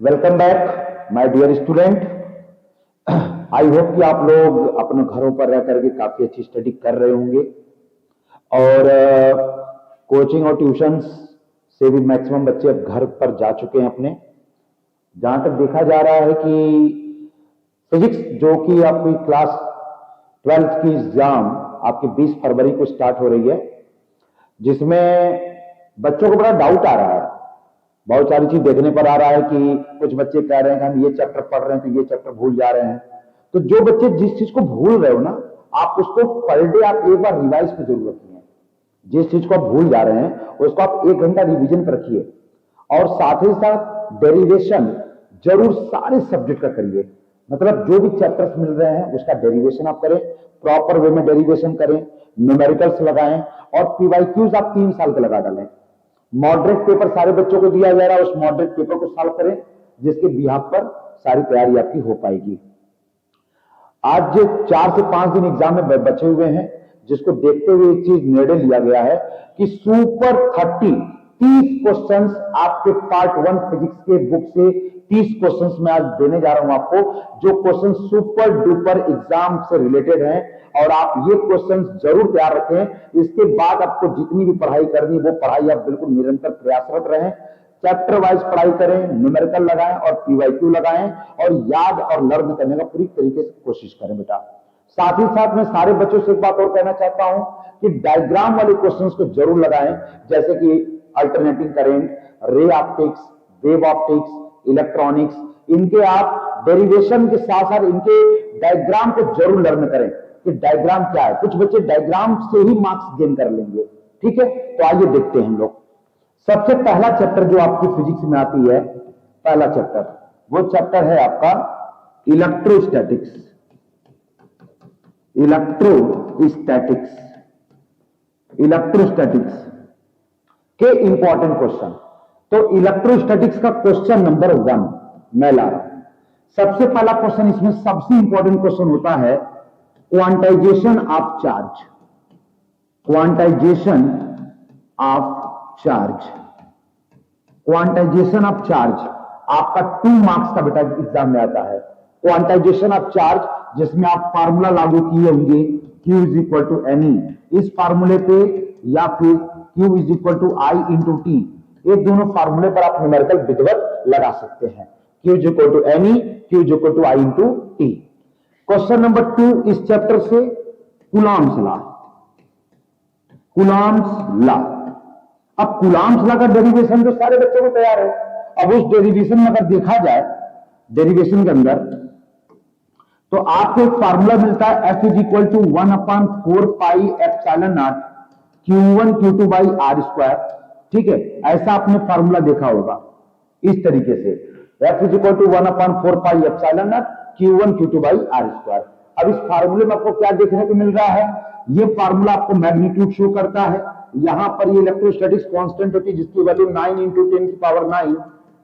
Welcome back my dear student. I hope कि आप लोग अपने घरों पर रह करके काफी अच्छी स्टडी कर रहे होंगे और कोचिंग और ट्यूशंस से भी मैक्सिमम बच्चे अब घर पर जा चुके हैं अपने। जहां तक देखा जा रहा है कि फिजिक्स जो कि आपकी क्लास 12th की एग्जाम आपकी 20 फरवरी को स्टार्ट हो रही है, जिसमें बच्चों को बड़ा डाउट आ रहा है। बहुत सारी चीज देखने पर आ रहा है कि कुछ बच्चे कह रहे हैं कि हम ये चैप्टर पढ़ रहे हैं तो ये चैप्टर भूल जा रहे हैं। तो जो बच्चे जिस चीज को भूल रहे हो ना, आप उसको पर डे आप एक बार रिवाइज की जरूरत रखिए। जिस चीज को आप भूल जा रहे हैं उसको आप 1 घंटा रिवीजन पर रखिए और साथ ही साथ डेरिवेशन जरूर सारे सब्जेक्ट का करिए। मतलब जो भी चैप्टर्स मिल रहे हैं उसका डेरिवेशन आप करें, प्रॉपर वे में डेरिवेशन करें, न्यूमेरिकल्स लगाएं और पीवाईक्यूज आप 3 साल के लगा डालें। मॉडरेट पेपर सारे बच्चों को दिया जा रहा है, उस मॉडरेट पेपर को सॉल्व करें जिसके बिहाफ पर सारी तैयारी आपकी हो पाएगी। आज 4 से 5 दिन एग्जाम में बचे हुए हैं, जिसको देखते हुए एक चीज निर्णय लिया गया है कि सुपर 30 क्वेश्चंस आपके पार्ट 1 फिजिक्स के बुक से 30 क्वेश्चंस मैं आज देने जा रहा हूं आपको, जो क्वेश्चन सुपर डुपर एग्जाम से रिलेटेड हैं और आप ये क्वेश्चंस जरूर तैयार रखें। इसके बाद आपको जितनी भी पढ़ाई करनी वो पढ़ाई आप बिल्कुल निरंतर प्रयासरत रहें, चैप्टर वाइज पढ़ाई करें, न्यूमेरिकल लगाएं और पीवाईक्यू लगाएं और याद और लर्न करने का पूरी तरीके से कोशिश करें बेटा। साथ ही साथ मैं सारे बच्चों से एक बात और कहना चाहता हूं कि डायग्राम वाले क्वेश्चंस को जरूर लगाएं, जैसे कि alternating current, ray optics, wave optics, electronics. इनके आप डेरिवेशन के साथ साथ इनके डायग्राम को जरूर लर्न करें कि डायग्राम क्या है। कुछ बच्चे डायग्राम से ही मार्क्स गेन कर लेंगे, ठीक है। तो आइए देखते हैं हम लोग। सबसे पहला चैप्टर जो आपकी फिजिक्स में आती है, पहला चैप्टर, वो चैप्टर है आपका इलेक्ट्रोस्टैटिक्स। इलेक्ट्रोस्टैटिक्स इलेक्ट्रोस्टैटिक्स के इंपॉर्टेंट क्वेश्चन। तो इलेक्ट्रोस्टैटिक्स का क्वेश्चन नंबर 1 मैं ला रहा हूं। सबसे पहला क्वेश्चन, इसमें सबसे इंपॉर्टेंट क्वेश्चन होता है quantization of charge. Quantization of charge. Quantization of charge आपका 2 मार्क्स का बेटा एग्जाम में आता है। क्वांटाइजेशन ऑफ चार्ज, जिसमें आप फार्मूला लागू किए होंगे Q is equal to NE, इस फार्मूले पे या फिर Q is equal to I into T, ये दोनों फार्मूले पर आप न्यूमेरिकल विधिवत लगा सकते हैं। Q is equal to NE, Q is equal to I into T। Question number 2 इस चैप्टर से कूलॉम्स लॉ। Coulomb's law. अब कूलॉम्स लॉ का डेरिवेशन तो सारे बच्चों को तैयार है। अब उस डेरिवेशन में अगर देखा जाए, डेरिवेशन के अंदर तो आपको एक फार्मूला मिलता है F is equal to 1/4 pi epsilon naught Q1 Q2 by R square. ठीक है, ऐसा आपने फार्मूला देखा होगा इस तरीके से, F is equal to 1/4 pi epsilon naught Q1 Q2 by R square. अब इस फार्मूले में आपको क्या देखने को मिल रहा है, ये फार्मूला आपको मैग्नीट्यूड शो करता है। यहां पर ये इलेक्ट्रोस्टैटिक्स कांस्टेंट होती है जिसकी वैल्यू 9 × 10⁹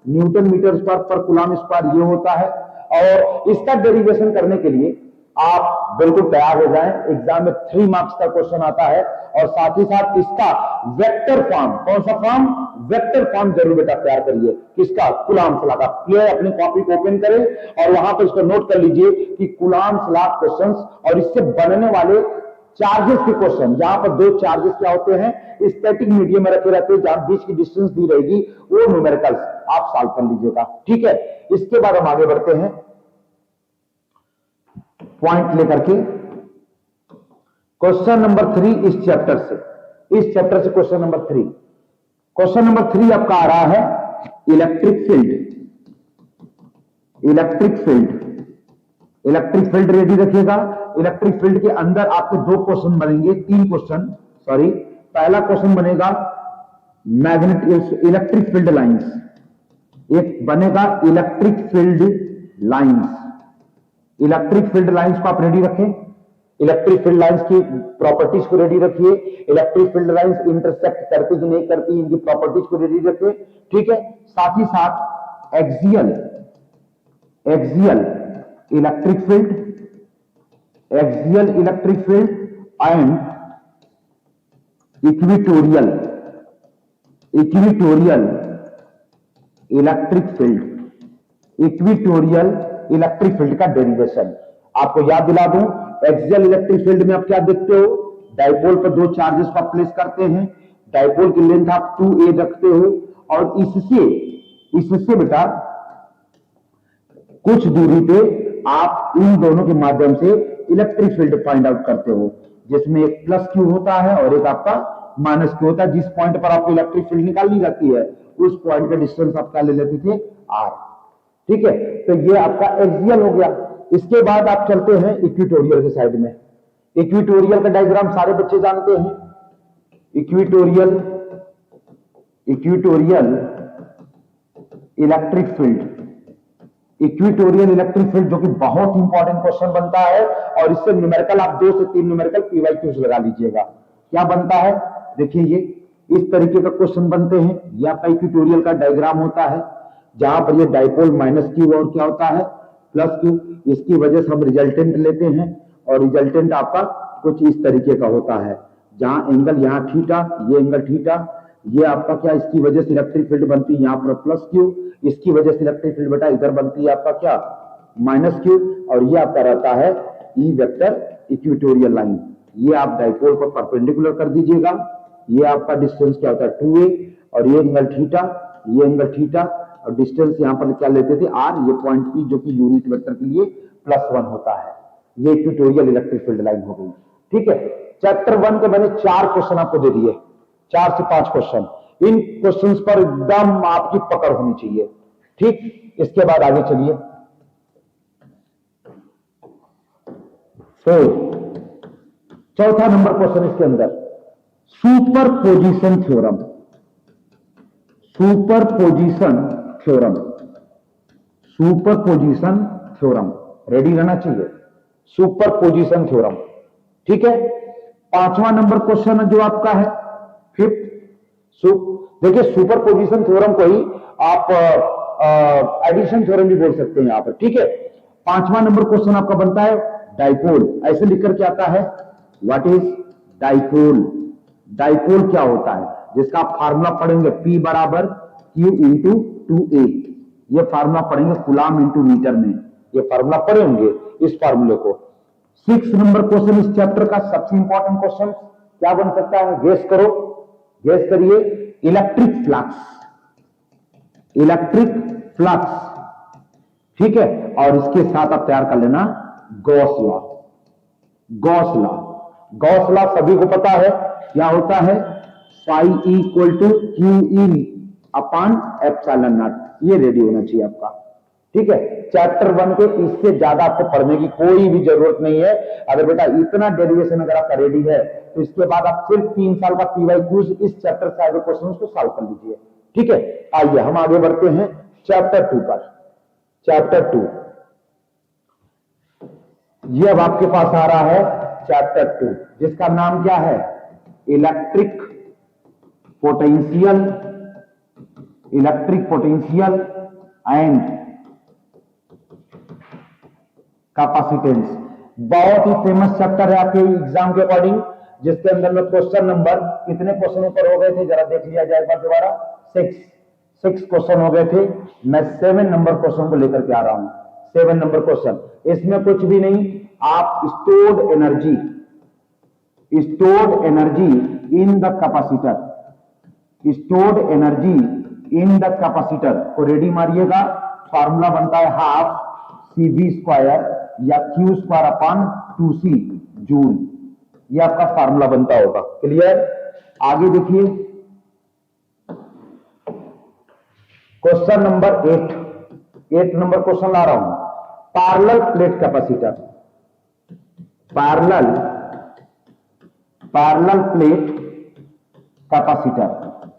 न्यूटन मीटर स्क्वायर पर कूलम स्क्वायर ये होता है। और इसका डेरिवेशन करने के लिए आप बिल्कुल तैयार हो जाएं। एग्जाम में 3 मार्क्स का क्वेश्चन आता है और साथ ही साथ इसका वेक्टर फॉर्म, कौन सा फॉर्म, वेक्टर फॉर्म जरूर बेटा तैयार करिए। किसका, कूलम्स लॉ का। क्लियर, अपनी कॉपी को ओपन करें और वहां पर इसको नोट कर लीजिए कि कूलम्स लॉ क्वेश्चंस और इससे बनने वाले चार्जेस के क्वेश्चन, जहां पर 2 चार्जेस क्या होते हैं, स्टैटिक मीडियम में रखे रहते हैं, जहां बीच की डिस्टेंस दी रहेगी, वो न्यूमेरिकल्स आप सॉल्व कर लीजिएगा। ठीक है, इसके बाद हम आगे बढ़ते हैं पॉइंट लेकर के क्वेश्चन नंबर 3 इस चैप्टर से क्वेश्चन नंबर 3। क्वेश्चन नंबर 3 आपका आ रहा है electric field. Electric field ready रखिएगा। इलेक्ट्रिक फील्ड के अंदर आपके 2 क्वेश्चन बनेंगे, 3 क्वेश्चन, सॉरी। पहला क्वेश्चन बनेगा मैग्नेटिक इलेक्ट्रिक फील्ड लाइंस, एक बनेगा electric field lines. Electric field lines को आप रेडी रखें। इलेक्ट्रिक फील्ड लाइंस की प्रॉपर्टीज को रेडी रखिए। इलेक्ट्रिक फील्ड लाइंस इंटरसेक्ट करती कि नहीं करती, इनकी प्रॉपर्टीज को रेडी रखिए। ठीक है, साथ ही साथ axial electric field, and equatorial electric field. Equatorial electric field का डेरिवेशन। आपको याद दिला दूं, एक्सियल इलेक्ट्रिक फील्ड में आप क्या देखते हो, डाइपोल पर दो चार्जेस को आप प्लेस करते हैं, डाइपोल की लेंथ आप 2a रखते हो और इससे बेटा कुछ दूरी पे आप इन दोनों के माध्यम से इलेक्ट्रिक फील्ड फाइंड आउट करते हो, जिसमें एक प्लस क्यू होता है और एक आपका माइनस क्यू होता है। जिस पॉइंट पर आपको इलेक्ट्रिक फील्ड निकालनी रहती है उस पॉइंट का डिस्टेंस आप क्या ले लेते थे, r। ठीक है, तो ये आपका एक्सियल हो गया। इसके बाद आप चलते हैं इक्विटोरियल के साइड में। इक्विटोरियल का डायग्राम सारे बच्चे जानते हैं। Equatorial electric field, equatorial electric field जो कि बहुत इंपॉर्टेंट क्वेश्चन बनता है और इससे न्यूमेरिकल आप 2 से 3 न्यूमेरिकल पीवाईक्यूज लगा लीजिएगा। क्या बनता है, देखिए ये इस तरीके का क्वेश्चन बनते हैं। ये आपका इक्विटोरियल का डायग्राम होता है जहां पर ये डाइपोल माइनस क्यू और क्या होता है प्लस क्यू। इसकी वजह से हम रिजल्टेंट लेते हैं और रिजल्टेंट आपका कुछ इस तरीके का होता है, जहां एंगल यहाँ थीटा, ये एंगल थीटा, ये आपका क्या इसकी वजह से इलेक्ट्रिक फील्ड बनती है यहाँ पर प्लस क्यू, इसकी वजह से इलेक्ट्रिक फील्ड बेटा इधर बनती है आपका क्या माइनस क्यू, और ये आपका रहता है ई वेक्टर इक्विटोरियल लाइन। ये आप डाइपोल को परपेंडिकुलर कर दीजिएगा। ये आपका डिस्टेंस क्या होता है 2a और ये एंगल थीटा, ये एंगल थीटा और डिस्टेंस यहाँ पर क्या लेते थे r, ये पॉइंट p जो कि यूनिट वेक्टर के लिए +1 होता है। ये इक्विटोरियल इलेक्ट्रिक फील्ड लाइन हो गई। ठीक है, चैप्टर 1 के मैंने 4 क्वेश्चन आपको दे दिए, 4 से 5 क्वेश्चन। इन क्वेश्चंस पर एकदम आपकी पकड़ होनी चाहिए। ठीक, इसके बाद आगे चलिए। तो चौथा नंबर क्वेश्चन इसके अंदर superposition theorem, superposition theorem, superposition theorem ready रहना चाहिए। सुपरपोजिशन थ्योरम, ठीक है। 5वां नंबर क्वेश्चन है जो आपका है 5th। देखिए सुपरपोजिशन थ्योरम को ही आप एडिशन थ्योरम भी बोल सकते हैं यहां पर। ठीक है, 5वां नंबर क्वेश्चन आपका बनता है डाइपोल। ऐसे लिखकर के आता है व्हाट इज डाइपोल। डाइपोल क्या होता है, जिसका आप फार्मूला पढ़ेंगे P बराबर Q इंटू 2a। ये फार्मूला पढ़ेंगे कूलाम इंटू मीटर में, ये फार्मूला पढ़ेंगे इस फार्मूले को। 6 नंबर क्वेश्चन इस चैप्टर का सबसे इंपॉर्टेंट क्वेश्चन क्या बन सकता है, गेस करो, गेस करिए। इलेक्ट्रिक फ्लक्स, इलेक्ट्रिक फ्लक्स, ठीक है। और इसके साथ आप तैयार कर लेना Gauss law. Gauss law, Gauss law सभी को पता है क्या होता है, phi equal to Q in upon epsilon naught. ये रेडी होना चाहिए आपका। ठीक है, चैप्टर 1 के इससे ज्यादा आपको पढ़ने की कोई भी जरूरत नहीं है। अगर बेटा इतना डेरिवेशन अगर आपका रेडी है तो इसके बाद आप सिर्फ 3 साल का पीवाईक्यूज इस चैप्टर से आगे क्वेश्चंस को सॉल्व कर लीजिए। ठीक है, आइए हम आगे बढ़ते हैं चैप्टर 2 पर। चैप्टर 2 ये अब आपके पास आ रहा है चैप्टर 2, जिसका नाम क्या है, electric potential, electric potential and capacitance. बहुत ही फेमस चैप्टर है आपके एग्जाम के अकॉर्डिंग, जिसके अंदर में क्वेश्चन नंबर कितने क्वेश्चन ऊपर हो गए थे जरा देख लिया जाए एक बार दोबारा। 6 क्वेश्चन हो गए थे। मैं 7 नंबर क्वेश्चन को लेकर के आ रहा हूं। 7 नंबर क्वेश्चन, इसमें कुछ भी नहीं, आप stored energy, stored energy in the capacitor, stored energy in the capacitor को रेडी मारिएगा। फार्मूला बनता है हाफ CV² या Q² अपॉन 2C जूल। ये आपका फार्मूला बनता होगा। क्लियर, आगे देखिए क्वेश्चन नंबर 8 नंबर क्वेश्चन ला रहा हूं। Parallel plate capacitor, parallel plate capacitor.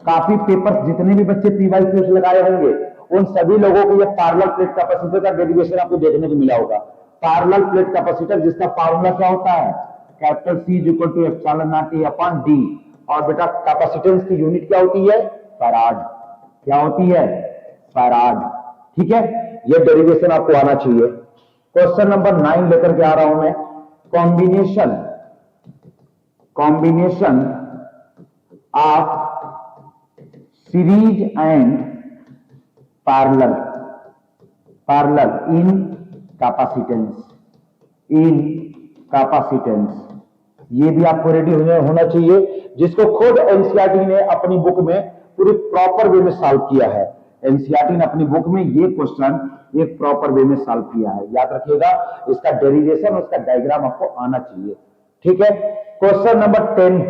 काफी पेपर्स जितने भी बच्चे पीवाईक्यूज लगाए होंगे उन सभी लोगों को ये पैरेलल प्लेट कैपेसिटर का डेरिवेशन आपको देखने को मिला होगा। पैरेलल प्लेट कैपेसिटर जिसका फार्मूला क्या होता है, capital C equal to epsilon naught A upon D। और बेटा कैपेसिटेंस की यूनिट क्या होती है, फैराड। क्या होती है, फैराड। ठीक है, ये डेरिवेशन आपको आना चाहिए। क्वेश्चन नंबर 9 लेकर के आ रहा हूं मैं। Combination of series and parallel, parallel in capacitance, ये भी आपको रेडी होना चाहिए, जिसको खुद एनसीईआरटी ने अपनी बुक में पूरी प्रॉपर वे में सॉल्व किया है। एनसीईआरटी ने अपनी बुक में ये क्वेश्चन एक प्रॉपर वे में सॉल्व किया है, याद रखिएगा। इसका डेरिवेशन, उसका डायग्राम आपको आना चाहिए, ठीक है। क्वेश्चन नंबर 10,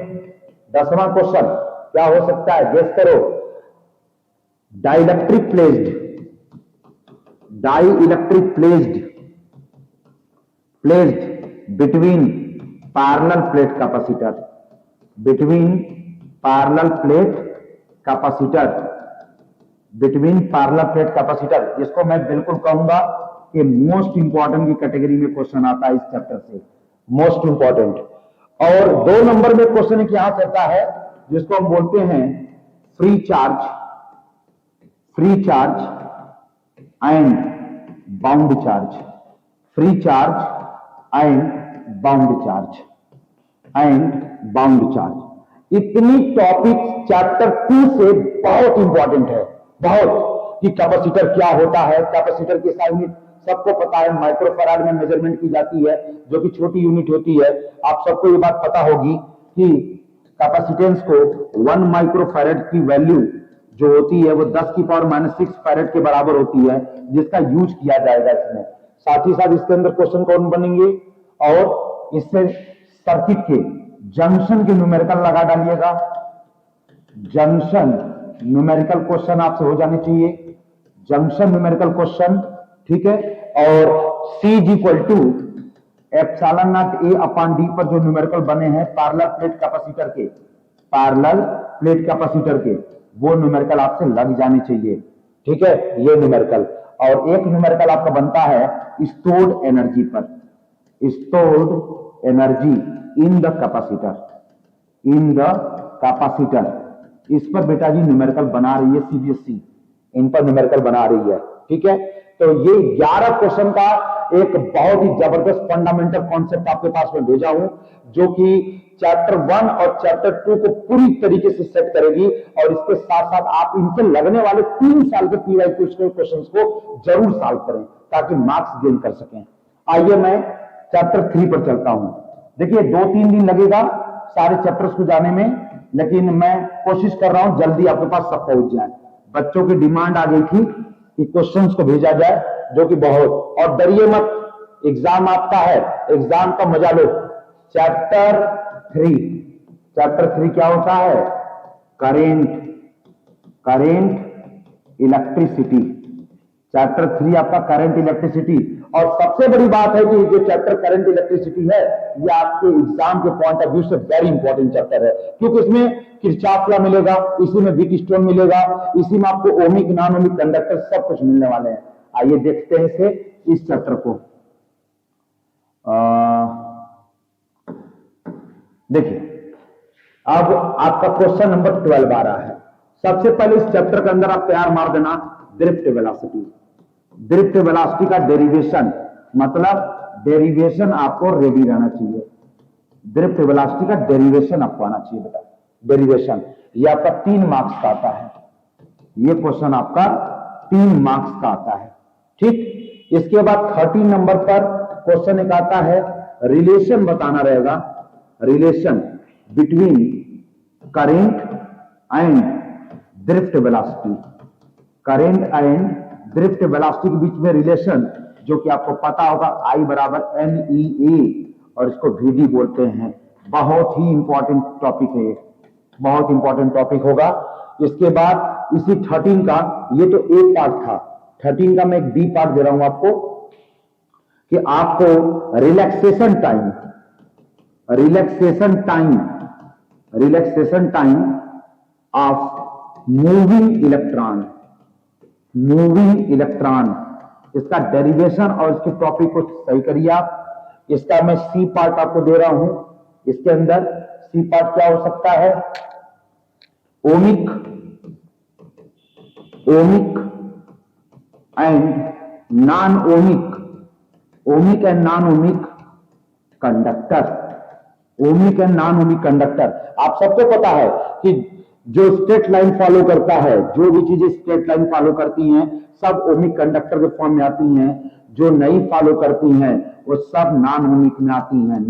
10वां क्वेश्चन क्या हो सकता है, गेस करो। Dielectric placed between parallel plate capacitor, जिसको मैं बिल्कुल कहूंगा कि मोस्ट इंपॉर्टेंट की कैटेगरी में क्वेश्चन आता है इस चैप्टर से, मोस्ट इंपॉर्टेंट। और 2 नंबर में क्वेश्चन एक यहां से आता है जिसको हम बोलते हैं free charge and bound charge, free charge and bound charge. इतनी टॉपिक चैप्टर 2 से बहुत इंपॉर्टेंट है, बहुत, कि कैपेसिटर क्या होता है, कैपेसिटर की SI यूनिट सबको पता है, माइक्रोफैराड में मेजरमेंट की जाती है, जो कि छोटी यूनिट होती है। आप सबको ये बात पता होगी कि कैपेसिटेंस को 1 माइक्रोफैराड की वैल्यू जो होती है वो 10⁻⁻6 फैराड के बराबर होती है, जिसका यूज किया जाएगा इसमें। साथ ही साथ इसके अंदर क्वेश्चन कौन बनेंगे, और इससे सर्किट के जंक्शन के न्यूमेरिकल लगा डालिएगा, जंक्शन न्यूमेरिकल क्वेश्चन आपसे हो जाने चाहिए, जंक्शन न्यूमेरिकल क्वेश्चन, ठीक है। और C = ε0A/d पर जो न्यूमेरिकल बने हैं पैरेलल प्लेट कैपेसिटर के, वो न्यूमेरिकल आपसे लग जाने चाहिए, ठीक है, ये न्यूमेरिकल। और एक न्यूमेरिकल आपका बनता है स्टोर्ड एनर्जी पर, stored energy in the capacitor, इस पर बेटा जी न्यूमेरिकल बना रही है सीबीएसई, इन पर न्यूमेरिकल बना रही है, ठीक है। तो ये 11 क्वेश्चन का एक बहुत ही जबरदस्त फंडामेंटल कॉन्सेप्ट आपके पास में भेजा हूं, जो कि चैप्टर 1 और चैप्टर 2 को पूरी तरीके से सेट करेगी। और इसके साथ साथ आप इनसे लगने वाले 3 साल के पीवाईक्यू क्वेश्चंस को जरूर सॉल्व करें, ताकि मार्क्स गेन कर सकें। आइए मैं चैप्टर 3 पर चलता हूं। देखिए 2-3 दिन लगेगा सारे चैप्टर्स को जाने में, लेकिन मैं कोशिश कर रहा हूं जल्दी आपके पास सब पहुंच जाए। बच्चों की डिमांड आ गई थी कि क्वेश्चंस को भेजा जाए, जो कि बहुत, और डरिए मत, एग्जाम आपका है, एग्जाम का मजा लो। चैप्टर 3 क्या होता है, करेंट इलेक्ट्रिसिटी। चैप्टर 3 आपका करंट इलेक्ट्रिसिटी। और सबसे बड़ी बात है कि जो चैप्टर करंट इलेक्ट्रिसिटी है, ये आपके एग्जाम के पॉइंट ऑफ व्यू से वेरी इंपॉर्टेंट चैप्टर है, क्योंकि इसमें किरचॉफ लॉ मिलेगा, इसी में व्हीटस्टोन मिलेगा, इसी में आपको ओमिक नॉन ओमिक कंडक्टर सब कुछ मिलने वाले हैं। आइए देखते हैं इसे, इस चैप्टर को। देखिए अब आपका क्वेश्चन नंबर 12 आ रहा है। सबसे पहले इस चैप्टर के अंदर आप तैयार मार देना ड्रिफ्ट वेलोसिटी। ड्रिफ्ट वेलोसिटी का डेरिवेशन, मतलब डेरिवेशन आपको रेडी रहना चाहिए। ड्रिफ्ट वेलोसिटी का डेरिवेशन आपको आना चाहिए बेटा, डेरिवेशन। ये आपका 3 मार्क्स का आता है, ये क्वेश्चन आपका 3 मार्क्स का आता है, ठीक। इसके बाद 13 नंबर पर क्वेश्चन एक आता है, रिलेशन बताना रहेगा, relation between current and drift velocity. Current and drift velocity के बीच में रिलेशन, जो कि आपको पता होगा I = NEA, और इसको VD बोलते हैं। बहुत ही इंपॉर्टेंट टॉपिक है ये, बहुत इंपॉर्टेंट टॉपिक होगा। इसके बाद इसी 13 का, ये तो एक पार्ट था, 13 का मैं एक B पार्ट दे रहा हूं आपको, कि आपको relaxation time of moving electron, इसका डेरिवेशन और इसके टॉपिक को सही करिए आप। इसका मैं C पार्ट आपको दे रहा हूं। इसके अंदर C पार्ट क्या हो सकता है, ohmic and non ohmic conductor. Ohmic and non ohmic conductor. आप सबको पता है कि जो स्ट्रेट लाइन फॉलो करता है, जो भी चीजें स्ट्रेट लाइन फॉलो करती हैं सब ओमिक कंडक्टर के फॉर्म में आती हैं। जो नहीं फॉलो करती हैं वो सब नॉन ओमिक में आती हैं।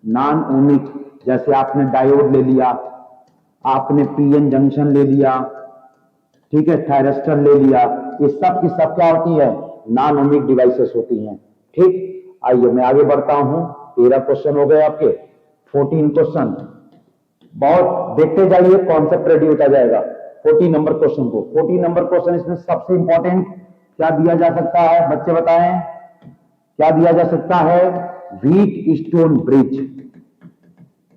नॉन ओमिक जैसे आपने डायोड ले लिया, आपने पीएन जंक्शन ले लिया, ठीक है, थायरिस्टर ले लिया, ये सब की सब क्या होती है? नॉन ओमिक डिवाइसेस होती हैं। ठीक, आइए मैं आगे बढ़ता हूं। 13 क्वेश्चन हो गए आपके, 14 क्वेश्चन। बहुत देखते जाइए, कॉन्सेप्ट रेडी होता जाएगा। 14 नंबर क्वेश्चन को, 14 नंबर क्वेश्चन इसमें सबसे इंपॉर्टेंट क्या दिया जा सकता है? बच्चे बताएं क्या दिया जा सकता है? Wheatstone bridge.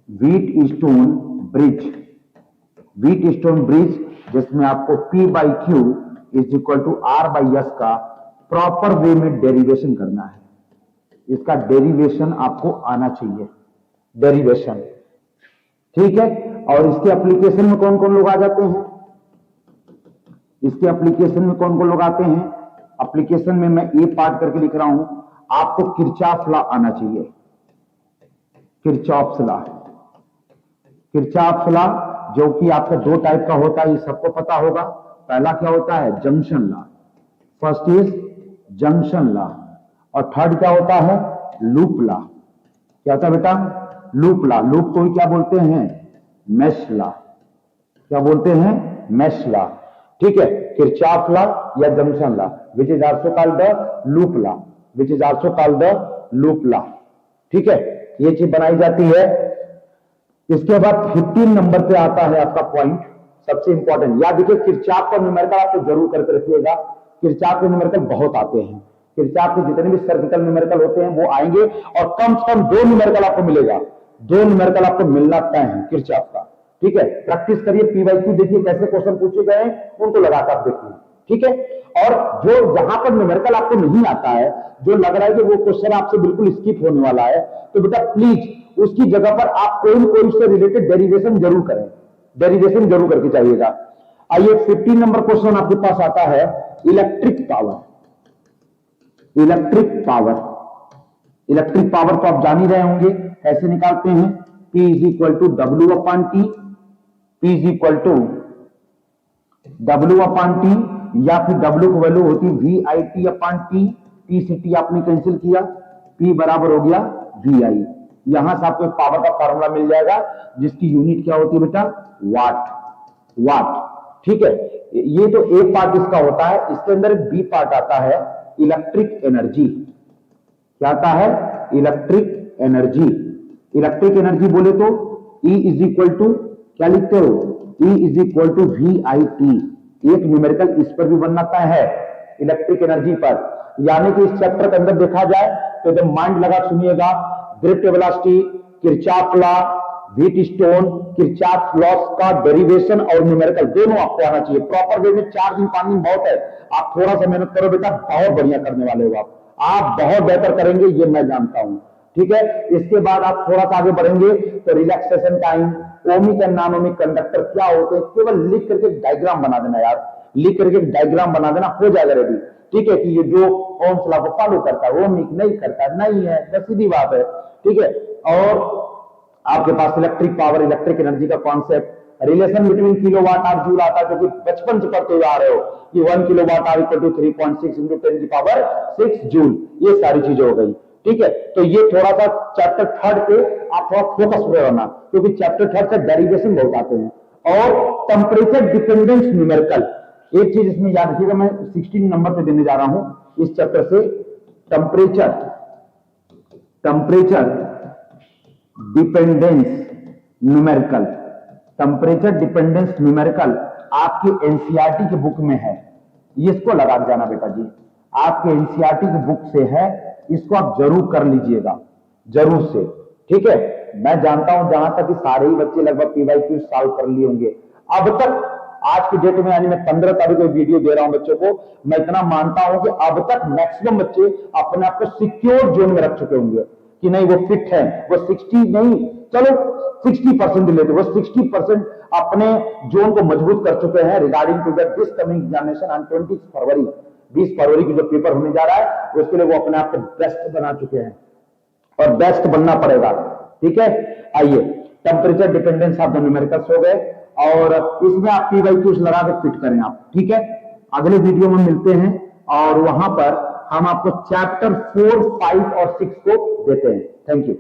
Wheatstone bridge, Wheatstone bridge, जिसमें आपको P by Q is equal to R by S का प्रॉपर वे में डेरिवेशन करना है। इसका डेरिवेशन आपको आना चाहिए, डेरिवेशन, ठीक है। और इसके एप्लीकेशन में कौन कौन लोग आ जाते हैं? इसके एप्लीकेशन में कौन कौन लोग आते हैं? एप्लीकेशन में मैं ए पार्ट करके लिख रहा हूं, आपको किरचॉफ लॉ आना चाहिए। किरचॉफ लॉ, किरचॉफ लॉ जो कि आपका दो टाइप का होता है, ये सबको पता होगा। पहला क्या होता है? Junction law. First is junction law, और थर्ड क्या होता है? Loop law. क्या होता है बेटा? Loop law. लूप को क्या बोलते हैं? Mesh law. क्या बोलते हैं? मेश लॉ, ठीक है। किरचॉफ लॉ या junction law, which is also called the loop law, which is also called the loop law, ठीक है। ये चीज बनाई जाती है। इसके बाद 15 नंबर पे आता है आपका पॉइंट, सबसे इंपॉर्टेंट। याद देखिए, किरचॉफ का न्यूमेरिकल आपको जरूर करके रखिएगा। किरचॉफ के न्यूमेरिकल बहुत आते हैं। किरचॉफ के जितने भी सर्किटल न्यूमेरिकल होते हैं वो आएंगे, और कम से कम 2 न्यूमेरिकल आपको मिलेगा। 2 न्यूमेरिकल आपको मिलना तय है किरचॉफ का, ठीक है। प्रैक्टिस करिए, पी वाई क्यू देखिए कैसे क्वेश्चन पूछे गए हैं, उनको लगाकर देखिए, ठीक है। और जो जहां पर न्यूमेरिकल आपको नहीं आता है, जो लग रहा है कि वो क्वेश्चन आपसे बिल्कुल स्किप होने वाला है, तो बेटा प्लीज उसकी जगह पर आप कोई न कोई उससे रिलेटेड डेरिवेशन जरूर करें, डेरिवेशन जरूर करके चाहिएगा। आइए 15 नंबर क्वेश्चन आपके पास आता है electric power. Electric power, electric power तो आप जान ही रहे होंगे, कैसे निकालते हैं? P is equal to W upon T, P is equal to W upon T, या फिर W की वैल्यू होती VIT अपॉन टी। T से T आपने कैंसिल किया, P बराबर हो गया VI। यहां से आपको एक पावर का फॉर्मूला मिल जाएगा, जिसकी यूनिट क्या होती है बेटा? वाट। वाट, ठीक है। ये तो एक पार्ट इसका होता है। इसके अंदर एक बी पार्ट आता है, इलेक्ट्रिक एनर्जी। क्या आता है? Electric energy. इलेक्ट्रिक एनर्जी बोले तो E इज इक्वल टू क्या लिखते हो? E is equal to VIT। एक न्यूमेरिकल इस पर भी बनना है, इलेक्ट्रिक एनर्जी पर। यानी कि इस चैप्टर के अंदर देखा जाए तो एकदम माइंड लगा सुनिएगा। Gravity velocity, Kirchhoff law, wheat stone, Kirchhoff loss का डेरिवेशन और न्यूमेरिकल दोनों आपको आना चाहिए प्रॉपर वे में। 4 दिन 5 दिन बहुत है, आप थोड़ा सा मेहनत करो बेटा, बहुत बढ़िया करने वाले हो आप बहुत बेहतर करेंगे, ये मैं जानता हूं, ठीक है। इसके बाद आप थोड़ा सा आगे बढ़ेंगे तो relaxation time, ohmic and non ohmic conductor क्या होते हैं, केवल लिख करके डायग्राम बना देना यार, लिख करके डायग्राम बना देना, हो जाएगा रेडी, ठीक है। कि ये जो ओम्स लॉ को फॉलो करता है, ओमिक नहीं करता नहीं है, बस सीधी बात है, ठीक है। और आपके पास इलेक्ट्रिक पावर, इलेक्ट्रिक एनर्जी का concept, relation between kilowatt hour joule आता है, जो कि बचपन से पढ़ते हुए आ रहे हो कि 1 kilowatt hour equal to 3.6 into 10 की पावर 6 जूल। ये सारी चीजें हो गई, ठीक है। तो ये थोड़ा सा चैप्टर 3 पे आप थोड़ा फोकस हो रहना, क्योंकि चैप्टर 3 से डेरिवेशन बहुत आते हैं। और टेम्परेचर डिपेंडेंस न्यूमेरिकल, एक चीज इसमें याद रखिएगा, मैं 16 नंबर पे देने जा रहा हूं इस चैप्टर से। Temperature dependence numerical, temperature dependence numerical आपकी एनसीईआरटी की बुक में है। इसको लगा जाना बेटा जी, आपके एनसीईआरटी की बुक से है, इसको आप जरूर कर लीजिएगा, जरूर से, ठीक है। मैं जानता हूं जहां तक कि सारे ही बच्चे लगभग PYQ सॉल्व कर लिए होंगे अब तक। आज की डेट में यानी मैं 15 तारीख को वीडियो दे रहा हूं बच्चों को, मैं इतना मानता हूं कि अब तक मैक्सिमम बच्चे अपने आप को सिक्योर जोन में रख चुके होंगे कि नहीं वो फिट है, वो 60 नहीं, चलो 60% लेते, वो 60% अपने जोन को मजबूत कर चुके हैं regarding to this coming examination on 20 फरवरी। 20 फरवरी की जो पेपर होने जा रहा है उसके लिए वो अपने आप को बेस्ट बना चुके हैं, और बेस्ट बनना पड़ेगा, ठीक है। आइए temperature dependence of the numericals हो गए, और इसमें आप पी वाई क्यूज लगा के फिट करें आप, ठीक है। अगले वीडियो में मिलते हैं और वहां पर हम आपको चैप्टर 4, 5 और 6 को देते हैं। Thank you.